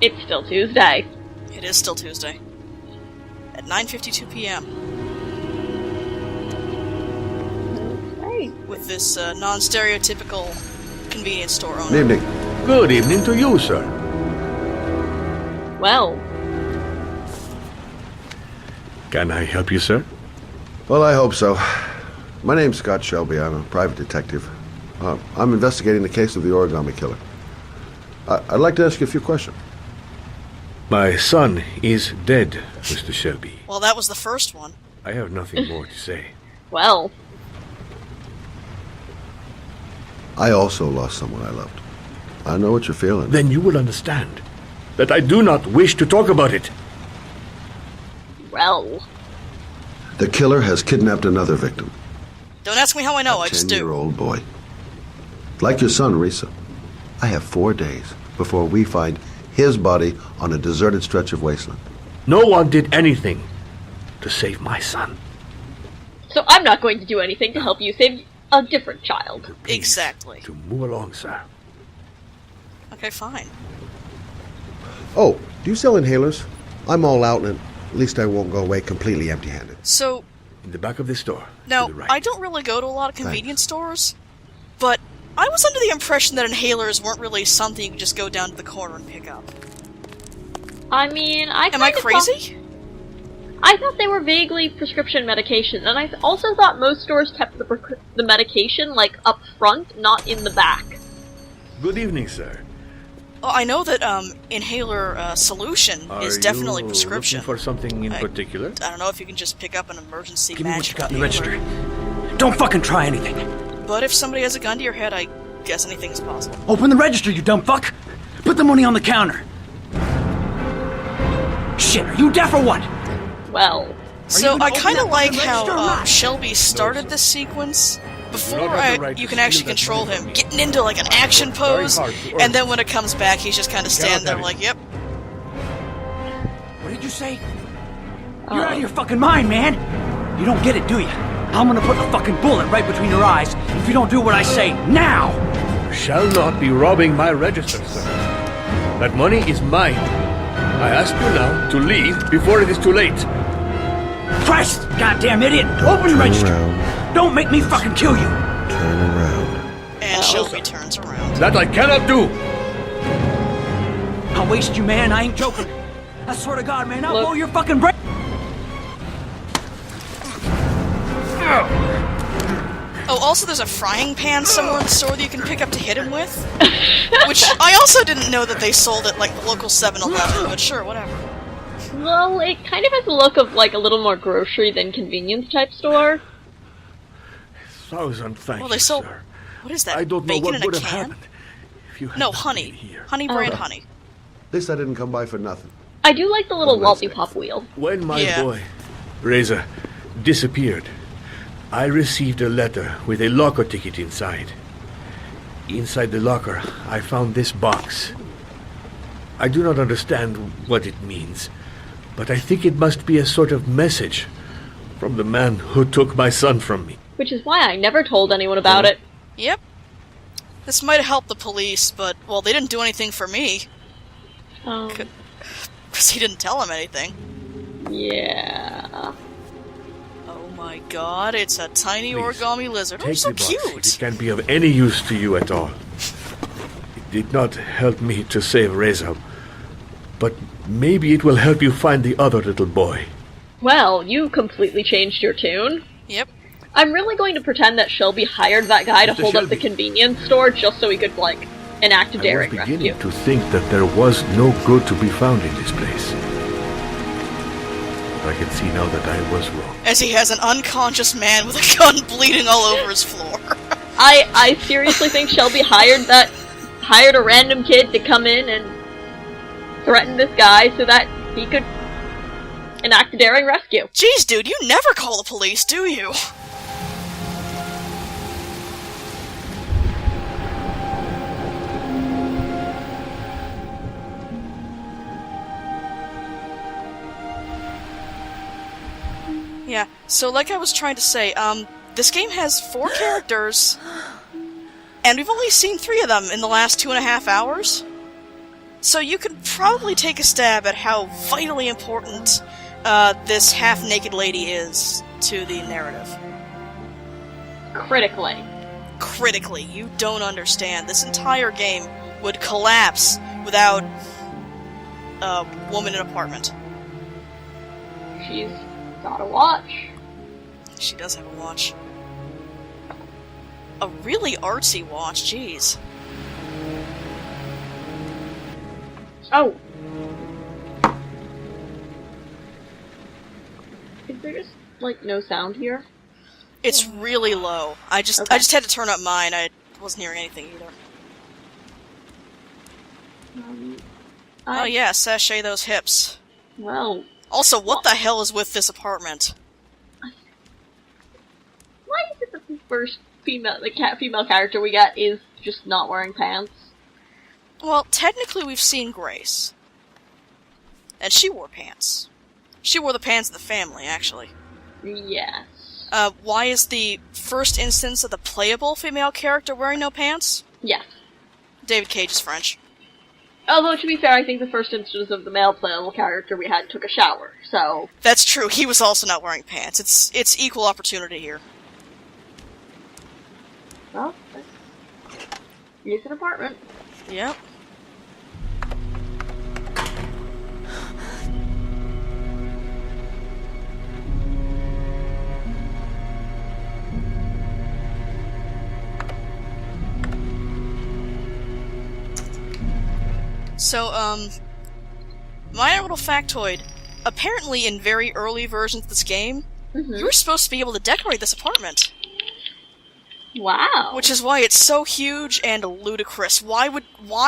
It's still Tuesday. It is still Tuesday. At 9:52 p.m. Right. With this non-stereotypical convenience store owner. Good evening. Good evening to you, sir. Well, Can I help you, sir? Well, I hope so. My name's Scott Shelby. I'm a private detective. I'm investigating the case of the origami killer. I'd like to ask you a few questions. My son is dead, Mr. Shelby. Well, that was the first one. I have nothing more to say. well. I also lost someone I loved. I know what you're feeling. Then you will understand that I do not wish to talk about it. Well. The killer has kidnapped another victim. Don't ask me how I know, I just do. 10-year-old boy. Like your son, Risa. I have 4 days before we find his body on a deserted stretch of wasteland. No one did anything to save my son. So I'm not going to do anything to help you save a different child. Please, Exactly. To move along, sir. Okay, fine. Oh, do you sell inhalers? I'm all out, and at least I won't go away completely empty-handed. So, In the back of this store. now, To the right. I don't really go to a lot of convenience stores, but I was under the impression that inhalers weren't really something you could just go down to the corner and pick up. I mean, Am I crazy? I thought they were vaguely prescription medication, and I also thought most stores kept the medication, like, up front, not in the back. Good evening, sir. Well, I know that inhaler solution is definitely Are you prescription. looking for something in particular? I don't know if you can just pick up an emergency Give me what magic you got in the inhaler. register. Don't fucking try anything. But if somebody has a gun to your head, I guess anything's possible. Open the register, you dumb fuck. Put the money on the counter. Shit, are you deaf or what? Well. So gonna I open kind that of like fucking register or how not? Shelby started this sequence before not have the right you to can steal actually that control money him, from me. getting into like an action pose, hard to earn and then when it comes back, he's just kind of standing there have like, it. yep. What did you say? You're out of your fucking mind, man. You don't get it, do you? I'm gonna put a fucking bullet right between your eyes if you don't do what I say now. You shall not be robbing my register, sir. That money is mine. I ask you now to leave before it is too late. Christ, goddamn idiot! Open the register. around. Don't make me fucking kill you. Turn around. And Shelby turns around. That I cannot do. I'll waste you, man. I ain't joking. I swear to God, man, I'll Look. blow your fucking brain. Oh, also there's a frying pan somewhere in the store that you can pick up to hit him with. Which I also didn't know that they sold at like the local 7-Eleven, but sure, whatever. Well, it kind of has the look of, like, a little more grocery than convenience-type store. Thousand thanks, Well, they sold... sir. What is that, I don't know bacon what in a would have can? happened if you had No, not honey. been here. Honey brand honey. At least I didn't come by for nothing. I do like the little On Wednesday. lollipop wheel. When my Yeah. boy, Reza, disappeared, I received a letter with a locker ticket inside. Inside the locker, I found this box. I do not understand what it means, but I think it must be a sort of message from the man who took my son from me. Which is why I never told anyone about it. Yep. This might have helped the police, but, well, they didn't do anything for me. Because he didn't tell him anything. Yeah. Oh my god, it's a tiny Please, origami lizard. Oh, Take so the box cute! if it can be of any use to you at all. It did not help me to save Reza, but maybe it will help you find the other little boy. Well, you completely changed your tune. Yep. I'm really going to pretend that Shelby hired that guy to Mr. hold up the Shelby. convenience store just so he could, like, enact a I daring was rescue. beginning to think that there was no good to be found in this place. I can see now that I was wrong. As he has an unconscious man with a gun bleeding all over his floor. I seriously think Shelby hired a random kid to come in and threaten this guy so that he could enact a daring rescue. Jeez, dude, you never call the police, do you? Yeah, so like I was trying to say, this game has 4 characters, and we've only seen 3 of them in the last 2.5 hours. So you could probably take a stab at how vitally important this half-naked lady is to the narrative. Critically. Critically, you don't understand. This entire game would collapse without a woman in an apartment. She's got a watch. She does have a watch. A really artsy watch, jeez. Oh. Is there just, like, no sound here? It's really low. I just had to turn up mine. I wasn't hearing anything either. Oh yeah, sashay those hips. Well... Also, what the hell is with this apartment? Why is it that the first female character we get is just not wearing pants? Well, technically we've seen Grace. And she wore pants. She wore the pants of the family, actually. Yes. Why is the first instance of the playable female character wearing no pants? Yes. David Cage is French. Although, to be fair, I think the first instance of the male playable character we had took a shower, so... That's true, he was also not wearing pants. It's equal opportunity here. Well, it's an apartment. Yep. So, minor little factoid. Apparently, in very early versions of this game, you were supposed to be able to decorate this apartment. Wow. Which is why it's so huge and ludicrous. Why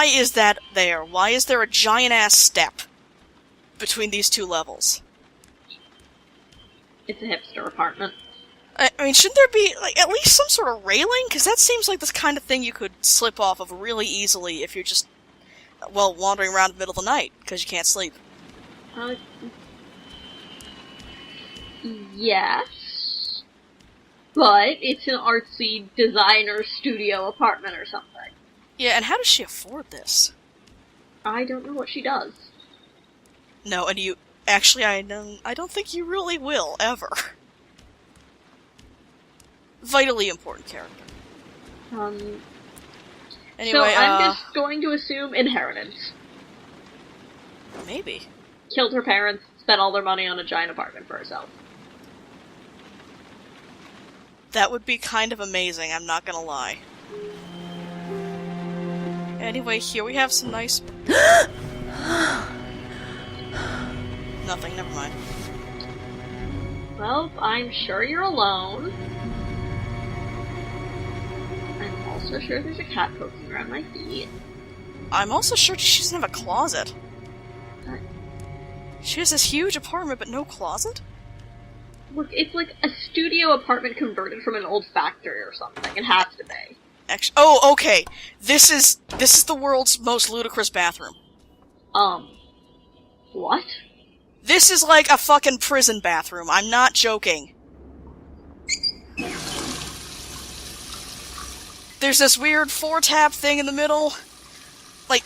is that there? Why is there a giant-ass step between these two levels? It's a hipster apartment. I mean, shouldn't there be, like, at least some sort of railing? Because that seems like this kind of thing you could slip off of really easily if you're just, well, wandering around in the middle of the night, because you can't sleep. Yes. But it's an artsy designer studio apartment or something. Yeah, and how does she afford this? I don't know what she does. No, and you... Actually, I don't think you really will, ever. Vitally important character. Anyway, so I'm just going to assume inheritance. Maybe. Killed her parents, spent all their money on a giant apartment for herself. That would be kind of amazing, I'm not gonna lie. Anyway, here we have some nice... Nothing, never mind. Well, I'm sure you're alone. I'm also sure there's a cat poking around my feet. I'm also sure she doesn't have a closet. She has this huge apartment, but no closet? Look, it's like a studio apartment converted from an old factory or something. It has to be. Actually, oh, okay. This is the world's most ludicrous bathroom. What? This is like a fucking prison bathroom. I'm not joking. There's this weird 4-tap thing in the middle. Like,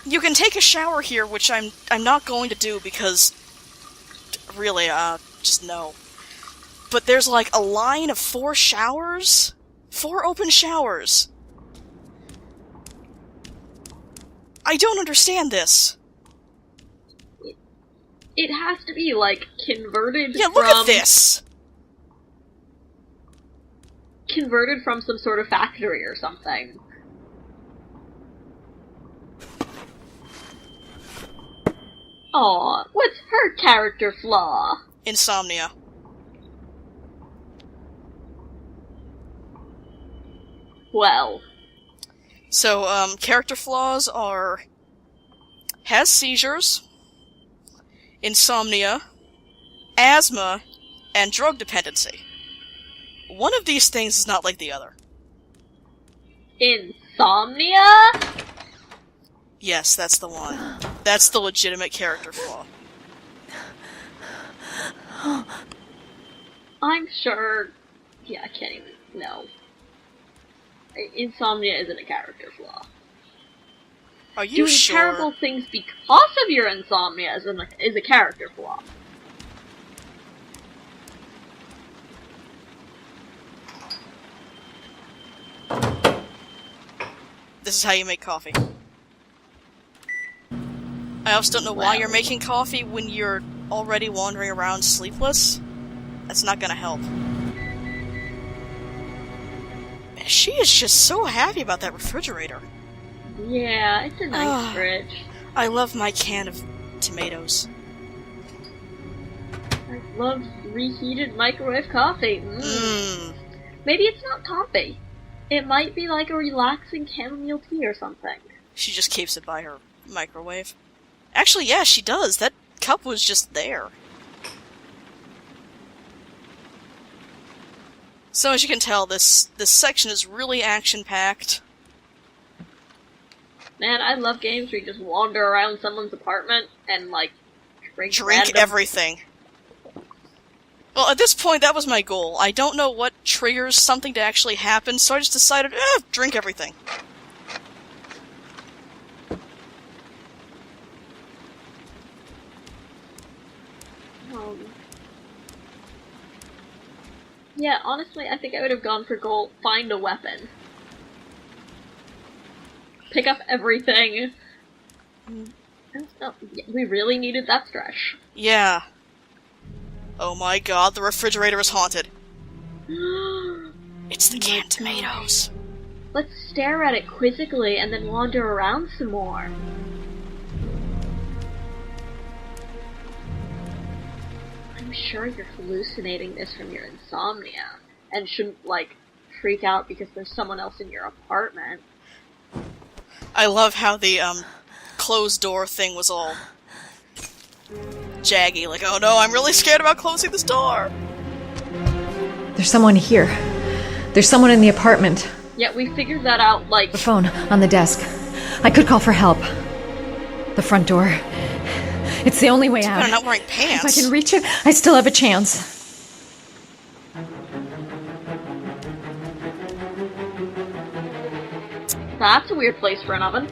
you can take a shower here, which I'm not going to do because, really, just no. But there's like a line of 4 showers? 4 open showers. I don't understand this. It has to be, like, converted Yeah, look at this! Converted from some sort of factory or something. Aw, what's her character flaw? Insomnia. Well. So, character flaws are... has seizures, insomnia, asthma, and drug dependency. One of these things is not like the other. Insomnia? Yes, that's the one. That's the legitimate character flaw. I'm sure... Yeah, I can't even... No. Insomnia isn't a character flaw. Are you Doing sure? terrible things because of your insomnia is a character flaw. This is how you make coffee. I also don't know why you're making coffee when you're already wandering around sleepless. That's not gonna help. She is just so happy about that refrigerator. Yeah, it's a nice fridge. I love my can of tomatoes. I love reheated microwave coffee. Maybe it's not coffee. It might be like a relaxing chamomile tea or something. She just keeps it by her microwave. Actually, yeah, she does. That cup was just there. So as you can tell, this section is really action-packed. Man, I love games where you just wander around someone's apartment and, like, drink everything. Well, at this point, that was my goal. I don't know what triggers something to actually happen, so I just decided, drink everything. Yeah, honestly, I think I would have gone for goal, find a weapon. Pick up everything. We really needed that stretch. Yeah. Oh my god, the refrigerator is haunted. It's the canned tomatoes. Let's stare at it quizzically and then wander around some more. I'm sure you're hallucinating this from your insomnia and shouldn't, like, freak out because there's someone else in your apartment. I love how the, closed door thing was all jaggy, like, oh no, I'm really scared about closing this door! There's someone here. There's someone in the apartment. Yeah, we figured that out, like... The phone on the desk. I could call for help. The front door. It's the only way out. I'm not wearing pants. If I can reach it, I still have a chance. That's a weird place for an oven.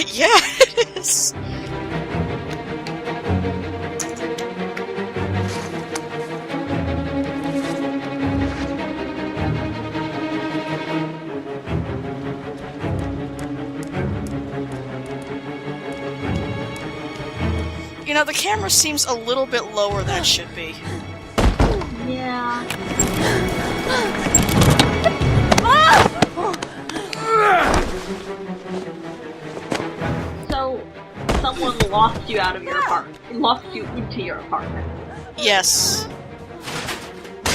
Yeah, it is. You know, the camera seems a little bit lower than it should be. Yeah. So, someone locked you out of your apartment. Locked you into your apartment. Yes.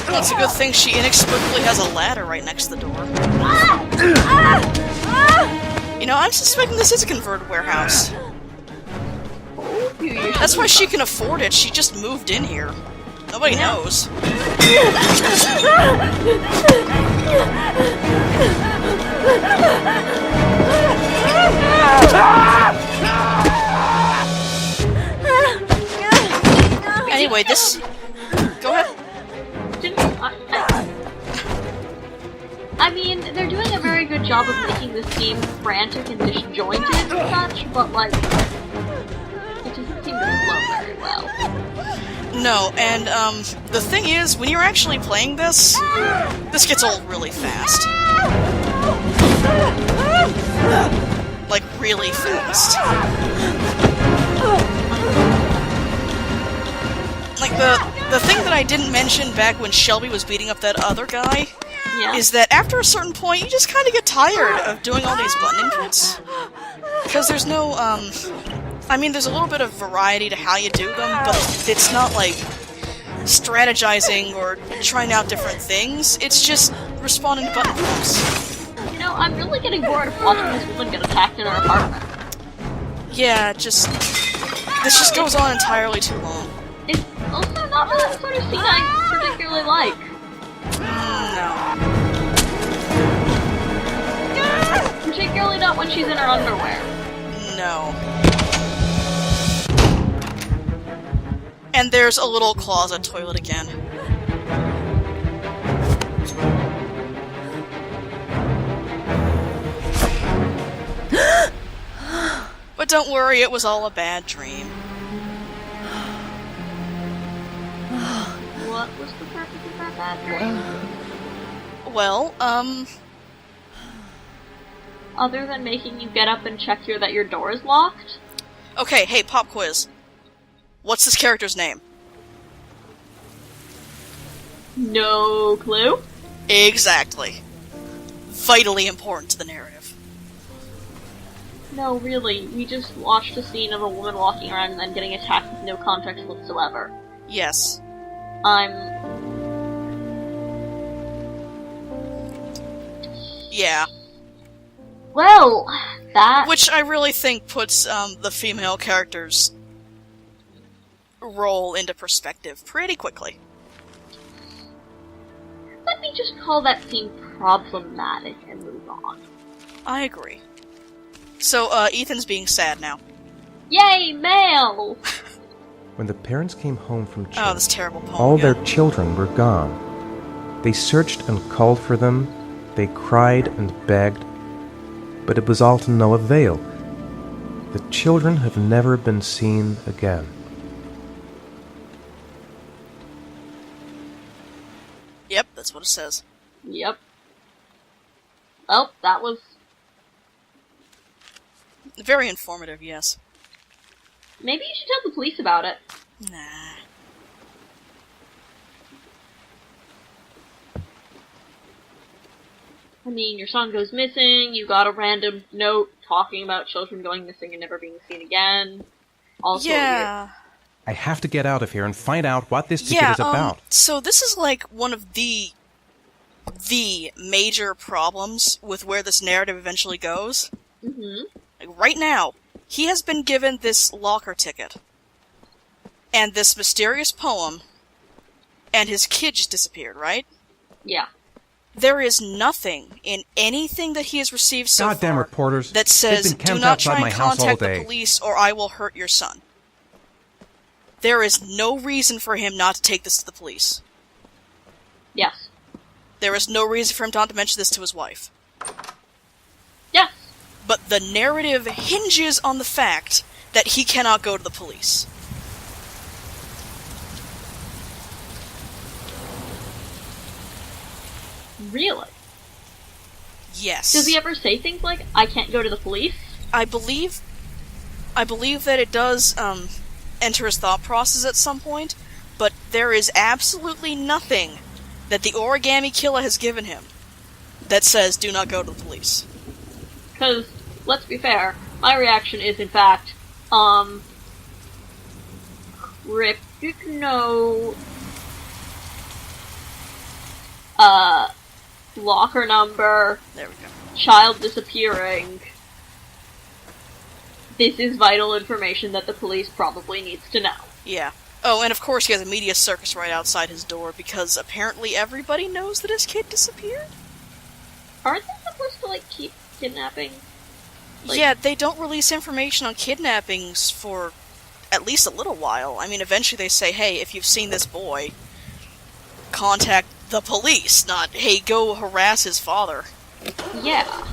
Well, it's a good thing she inexplicably has a ladder right next to the door. You know, I'm suspecting this is a converted warehouse. That's why she can afford it. She just moved in here. Nobody knows. Anyway, this... Go ahead. I mean, they're doing a very good job of making this game frantic and disjointed and such, but, like, it doesn't seem to flow very well. No, and, the thing is, when you're actually playing this gets old really fast. Like, really fast. Like, the thing that I didn't mention back when Shelby was beating up that other guy is that after a certain point, you just kind of get tired of doing all these button inputs. Because there's no, I mean, there's a little bit of variety to how you do them, but it's not like strategizing or trying out different things. It's just responding to button prompts. You know, I'm really getting bored of watching this woman get attacked in her apartment. Yeah, this just goes on entirely too long. It's also not really the sort of scene I particularly like. No. Particularly not when she's in her underwear. No. And there's a little closet toilet again. don't worry, it was all a bad dream. What was the purpose of that bad dream? Well, Other than making you get up and check that your door is locked? okay, hey, pop quiz. What's this character's name? No clue? Exactly. Vitally important to the narrative. No, really. We just watched a scene of a woman walking around and then getting attacked with no context whatsoever. Yes. Yeah. Well, that... Which I really think puts the female character's role into perspective pretty quickly. Let me just call that scene problematic and move on. I agree. So, Ethan's being sad now. Yay, mail! When the parents came home from church, Oh, this terrible poem all again. their children were gone. They searched and called for them, they cried and begged, but it was all to no avail. The children have never been seen again. Yep, that's what it says. Yep. Well, that was... Very informative, yes. Maybe you should tell the police about it. Nah. I mean, your son goes missing, you got a random note talking about children going missing and never being seen again. Also Yeah. I have to get out of here and find out what this ticket is about. So this is like one of the major problems with where this narrative eventually goes. Mm-hmm. Like right now, he has been given this locker ticket, and this mysterious poem, and his kid just disappeared, right? Yeah. There is nothing in anything that he has received so Goddamn far reporters. that says, They've been do camped not outside try my and house all contact the day. police or I will hurt your son. There is no reason for him not to take this to the police. Yes. There is no reason for him not to mention this to his wife. Yes. But the narrative hinges on the fact that he cannot go to the police. Really? Yes. Does he ever say things like, I can't go to the police? I believe that it does, enter his thought process at some point, but there is absolutely nothing that the origami killer has given him that says, do not go to the police. Because, let's be fair, my reaction is, in fact, cryptic note, locker number, There we go. child disappearing. This is vital information that the police probably needs to know. Yeah. Oh, and of course he has a media circus right outside his door, because apparently everybody knows that his kid disappeared? Aren't they supposed to, like, keep kidnapping? Like- Yeah, they don't release information on kidnappings for at least a little while. I mean, eventually they say, hey, if you've seen this boy, contact the police, not, hey, go harass his father. Yeah.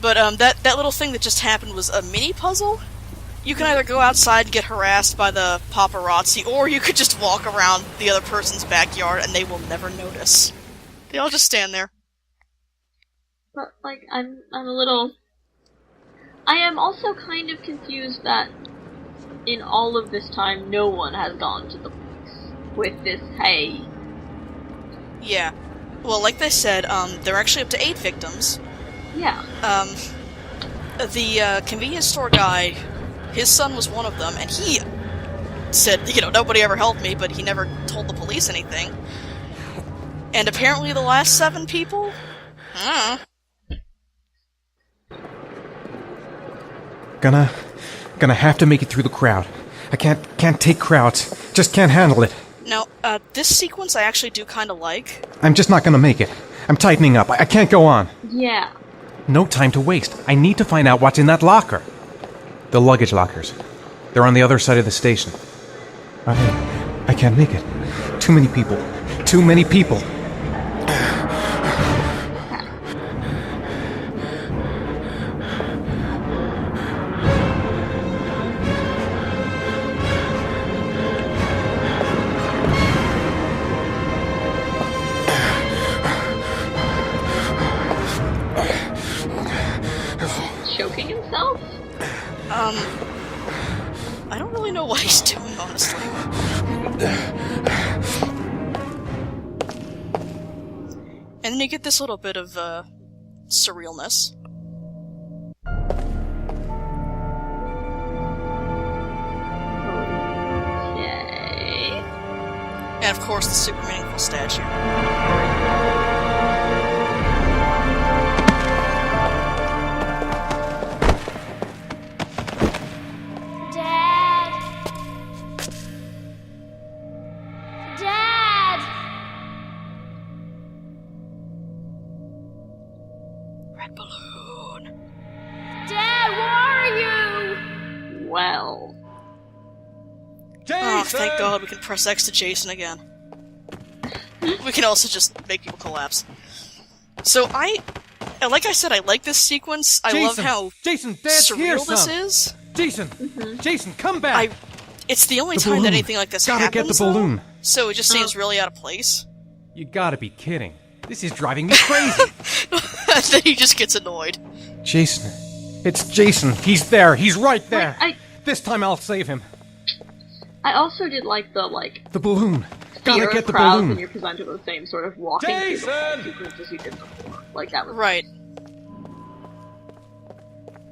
But, that little thing that just happened was a mini-puzzle. You can either go outside and get harassed by the paparazzi, or you could just walk around the other person's backyard and they will never notice. They all just stand there. But, like, I'm a little... I am also kind of confused that in all of this time, no one has gone to the police with this, hey... Yeah. Well, like they said, they're actually up to 8 victims. Yeah. The convenience store guy, his son was one of them, and he said, nobody ever helped me, but he never told the police anything. And apparently the last 7 people? I don't know. Gonna have to make it through the crowd. I can't take crowds. Just can't handle it. Now, this sequence I actually do kind of like. I'm just not gonna make it. I'm tightening up. I can't go on. Yeah. No time to waste. I need to find out what's in that locker. The luggage lockers. They're on the other side of the station. I can't make it. Too many people. Too many people. choking himself? I don't really know what he's doing, honestly. And then you get this little bit of, surrealness. Okay. And of course, the super meaningful statue. Red balloon. Dad, where are you? Well. Oh, thank God we can press X to Jason again. We can also just make people collapse. So like I said, I like this sequence. I love how Jason, Dad's here, surreal this son. is. Jason, Jason, come back. It's the only The time that balloon. anything like this Gotta happens, get the balloon. though, so it just seems really out of place. You gotta be kidding. This is driving me crazy. And then he just gets annoyed. Jason. It's Jason. He's there. He's right there. Like, This time I'll save him. I also did like the The balloon. fear Gotta of get the crowds balloon. and you're presented with the same sort of walking through the whole sequence as you did before. Like that was Right.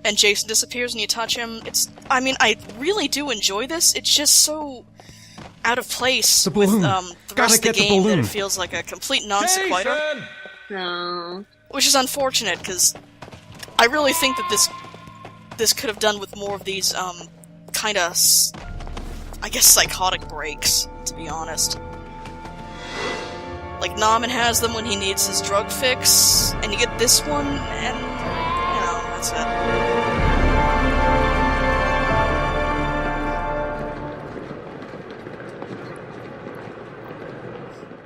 And Jason disappears and you touch him. I really do enjoy this. It's just so out of place The with balloon. the Gotta rest of the get the game that balloon. it feels like a complete non sequitur. no. Which is unfortunate, because I really think that this could have done with more of these, kinda, I guess, psychotic breaks, to be honest. Like, Nauman has them when he needs his drug fix, and you get this one, and, you know, that's it.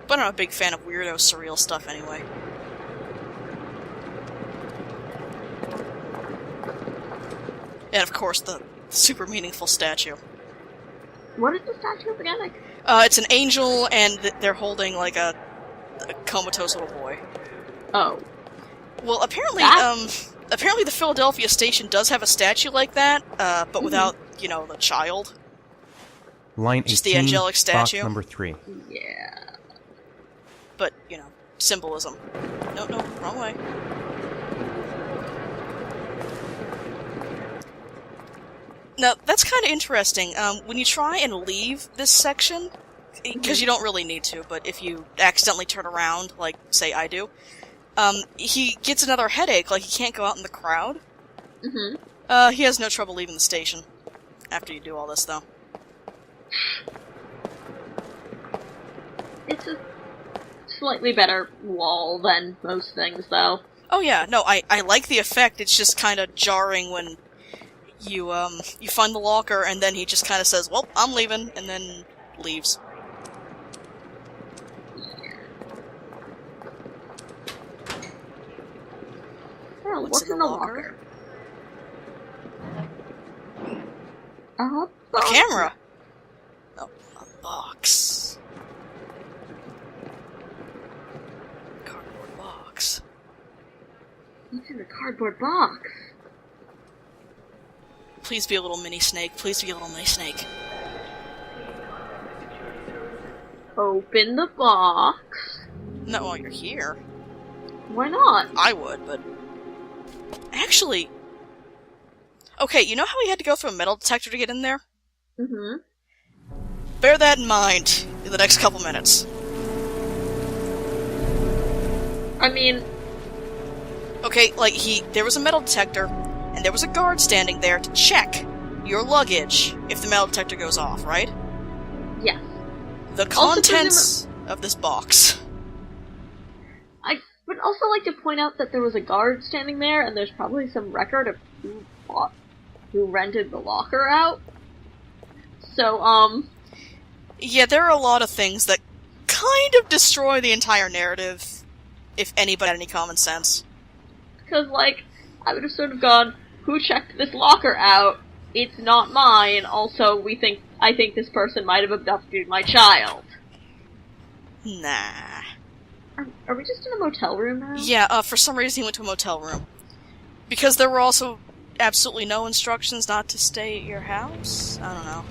But I'm a big fan of weirdo, surreal stuff anyway. And of course, the super meaningful statue. What is the statue of again? It's an angel, and they're holding, like, a comatose little boy. Oh. Well, apparently, That- apparently the Philadelphia station does have a statue like that, but without, you know, the child. Line 18, Just the angelic box statue. number 3. Yeah. But, you know, symbolism. No, wrong way. Now, that's kind of interesting. When you try and leave this section, because you don't really need to, but if you accidentally turn around, like, say I do, he gets another headache, like he can't go out in the crowd. Mm-hmm. He has no trouble leaving the station after you do all this, though. It's a slightly better wall than most things, though. Oh yeah, no, I like the effect, it's just kind of jarring when you find the locker, and then he just kind of says, well, I'm leaving, and then leaves. Oh, what's in the locker? A camera! No, a box. Cardboard box. What's in the cardboard box? Please be a little mini snake. Please be a little mini snake. Open the box. No, while you're here. Why not? I would, but... Actually... Okay, you know how we had to go through a metal detector to get in there? Mm-hmm. Bear that in mind in the next couple minutes. I mean... Okay, like, there was a metal detector, and there was a guard standing there to check your luggage if the metal detector goes off, right? Yes. The contents of this box. I would also like to point out that there was a guard standing there, and there's probably some record of who rented the locker out. So, Yeah, there are a lot of things that kind of destroy the entire narrative, if anybody had any common sense. because, like, I would have sort of gone, who checked this locker out? It's not mine. Also, I think this person might have abducted my child. Nah. Are we just in a motel room now? Yeah, for some reason he went to a motel room. Because there were also absolutely no instructions not to stay at your house? I don't know.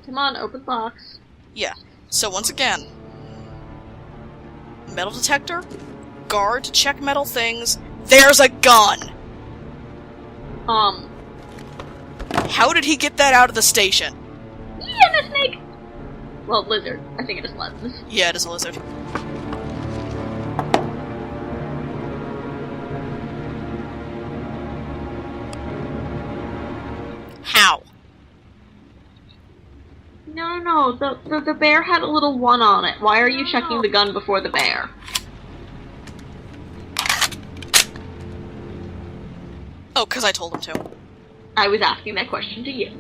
Come on, open the box. Yeah. So once again, metal detector, guard to check metal things. There's a gun! How did he get that out of the station? Yeah, the snake! Well, lizard. I think it is lens. Yeah, it is a lizard. How? No. The bear had a little one on it. Why are you checking the gun before the bear? Oh, because I told him to. I was asking that question to you.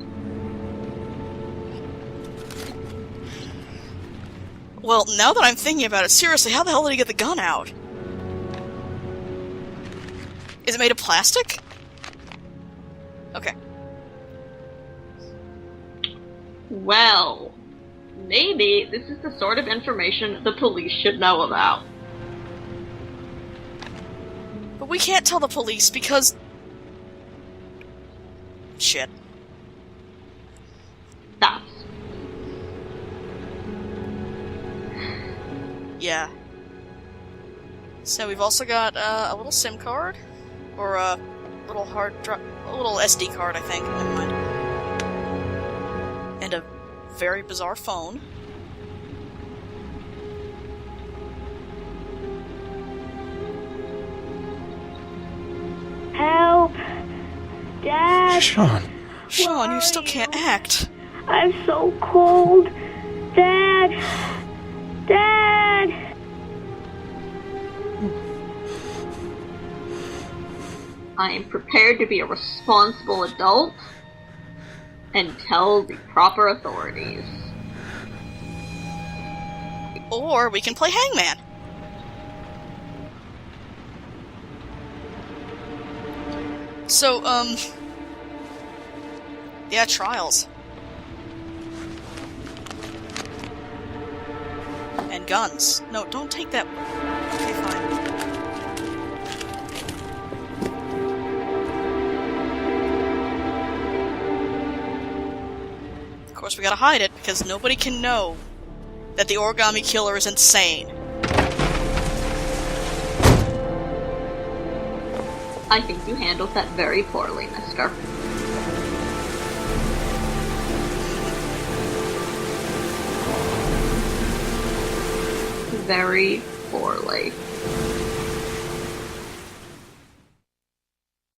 Well, now that I'm thinking about it, seriously, how the hell did he get the gun out? Is it made of plastic? Okay. Well, maybe this is the sort of information the police should know about. But we can't tell the police because... Shit. That's... Yeah. So we've also got a little SIM card, or a little hard drive, a little SD card, I think. Never mind. And a very bizarre phone. Help! Dad! Sean, you still can't act. I'm so cold. Dad! Dad! I am prepared to be a responsible adult and tell the proper authorities. Or we can play hangman. So, yeah, trials. And guns. No, don't take that. Okay, fine. Of course, we gotta hide it, because nobody can know that the origami killer is insane. I think you handled that very poorly, mister. Very poorly.